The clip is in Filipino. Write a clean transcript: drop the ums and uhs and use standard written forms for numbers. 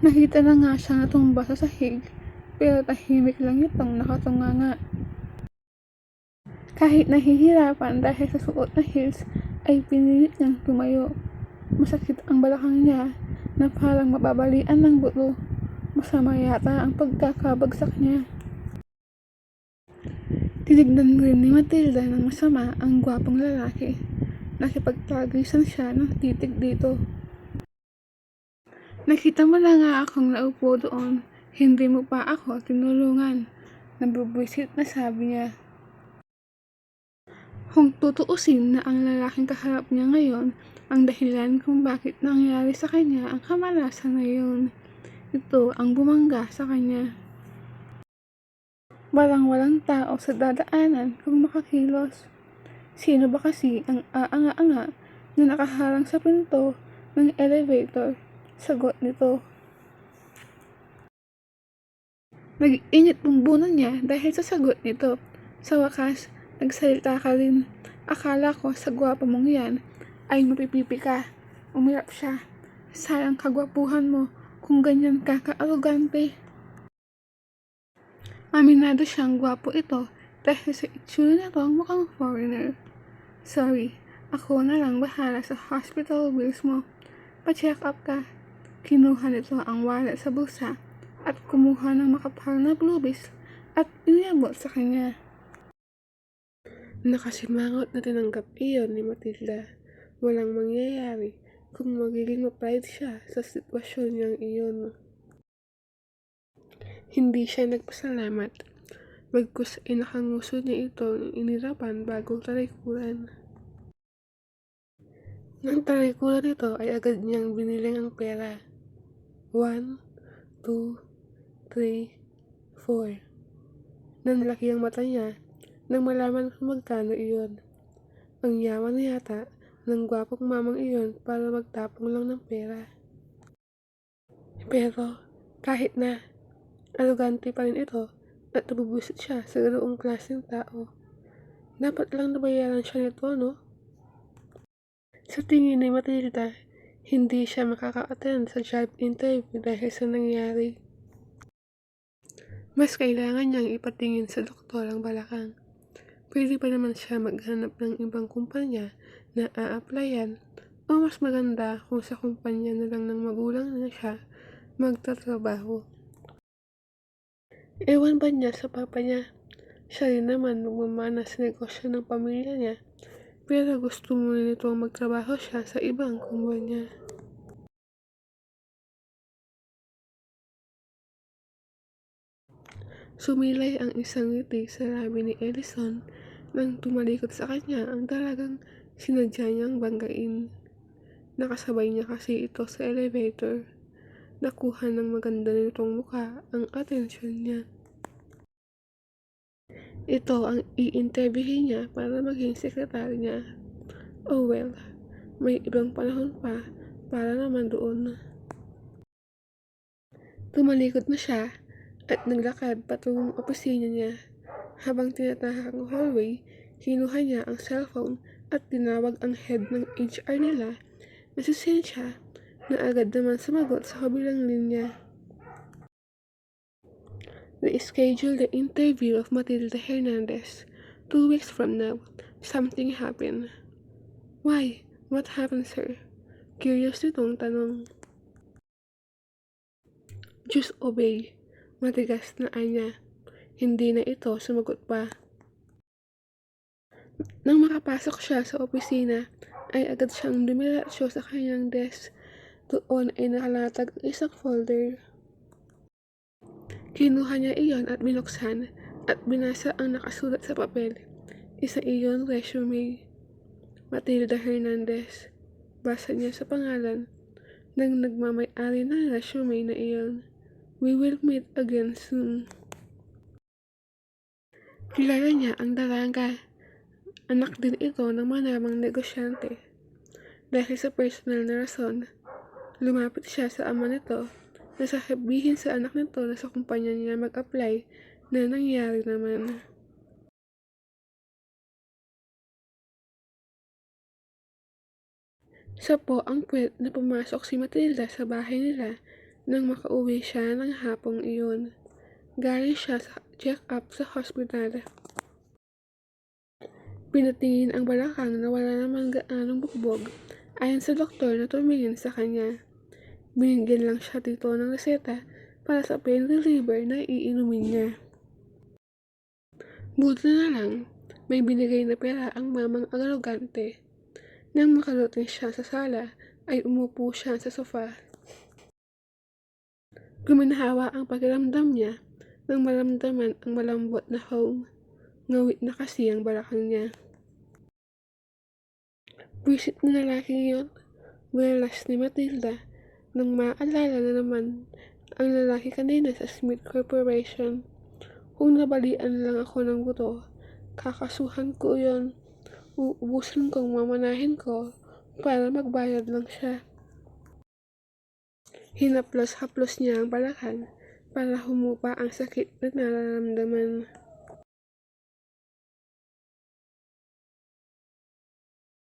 Nakita na nga siyang natumba sa sahig, pero tahimik lang itong nakatunganga. Kahit nahihirapan dahil sa suot na heels, ay pinilit niyang tumayo. Masakit ang balakang niya na parang mababalian ng buto. Masama yata ang pagkakabagsak niya. Tinignan rin ni Matilda ng masama ang gwapong lalaki. Nakipagtagisan siya ng titig dito. Nakita mo na nga akong naupo doon. Hindi mo pa ako tinulungan. Nabubwisit na sabi niya. Kung tutuusin na ang lalaking kaharap niya ngayon ang dahilan kung bakit nangyari sa kanya ang kamalasan na yun. Ito ang bumangga sa kanya. Walang tao sa dadaanan kung makakilos. Sino ba kasi ang aanga-anga na nakaharang sa pinto ng elevator? Sagot nito. Nag-init bumbunan niya dahil sa sagot nito. Sa wakas, nagsalita ka rin. Akala ko sa gwapo mong yan ay mapipipi ka. Umirap siya. Sayang kagwapuhan mo kung ganyan ka ka-arogante. Aminado siyang gwapo ito dahil sa itsura nito mukhang foreigner. Sorry, ako na lang bahala sa hospital bills mo. Pa-check up ka. Kinuha nito ang wallet sa bulsa at kumuha ng makapal na bluebis at iniabot sa kanya. Nakasimangot na tinanggap iyon ni Matilda. Walang mangyayari kung magiging ma-pride siya sa sitwasyon niyang iyon. Hindi siya nagpasalamat. Bagkus ay nakanguso niya itong inirapan bago talikuran. Nang talikuran ito ay agad niyang biniling ang pera. 1, 2, 3, 4. Nanlaki ang mata niya nang malaman kung magkano iyon. Ang yaman na yata ng gwapong mamang iyon para magtapong lang ng pera. Pero kahit na arogante pa rin ito at nabubusit siya sa ganoong klaseng tao. Dapat lang nabayaran siya nito, no? Sa tingin ni Matilda, hindi siya makaka-attend sa job interview dahil sa nangyari. Mas kailangan niyang ipatingin sa doktor ang balakang. Pwede pa naman siya maghanap ng ibang kumpanya na a-applyan o mas maganda kung sa kumpanya na lang ng magulang na siya magtatrabaho. Ewan ba niya sa papa niya? Siya rin naman magmamana sa negosyo ng pamilya niya, pero gusto muna nitong magtrabaho siya sa ibang kumpanya. Sumilay ang isang ngiti sa labi ni Ellison nang tumalikod sa kanya ang talagang sinadya niyang banggain. Nakasabay niya kasi ito sa elevator. Nakuha ng maganda nitong mukha ang atensyon niya. Ito ang i-interviewin niya para maging sekretary niya. Oh well, may ibang panahon pa para naman doon. Tumalikod na siya at naglakad patungong opisina niya. Habang tinatahak ang hallway, kinuha niya ang cellphone at tinawag ang head ng HR nila na si Cynthia na agad naman sumagot sa kabilang linya. Na-schedule the interview of Matilda Hernandez 2 weeks from now. Something happened. Why? What happened, sir? Curious nitong tanong. Just obey. Matigas na anya. Hindi na ito sumagot pa. Nang makapasok siya sa opisina, ay agad siyang dumiretso sa kanyang desk. Doon ay nakalatag ang isang folder. Kinuha niya iyon at binuksan at binasa ang nakasulat sa papel. Isa iyon resume. Matilda Hernandez. Basa niya sa pangalan ng nagmamay-ari ng resume na iyon. We will meet again soon. Kilala niya ang dalaga. Anak din ito ng manamang negosyante. Dahil sa personal na rason, lumapit siya sa ama nito na sasabihin sa anak nito na sa kumpanya niya mag-apply na nangyari naman. Siya po ang puwet na pumasok si Matilda sa bahay nila nang makauwi siya ng hapong iyon. Galing siya sa check-up sa hospital. Pinatingin ang balakang na wala namang gaanong bugbog. Ayon sa doktor na tumingin sa kanya, binigyan lang siya dito ng reseta para sa pain reliever na iinumin niya. Buti na lang, may binigay na pera ang mamang arogante. Nang makarating siya sa sala, ay umupo siya sa sofa. Guminhawa ang pakiramdam niya nang maramdaman ang malambot na home. Ngawit na kasi ang balakang niya. Visit ng lalaking iyon, winalas ni Matilda nang maalala na naman ang lalaki kanina sa Smith Corporation. Kung nabalian lang ako ng buto, kakasuhan ko yon. Uubusin kong mamanahin ko para magbayad lang siya. Hinaplos-haplos niya ang balakang para humupa ang sakit na nararamdaman.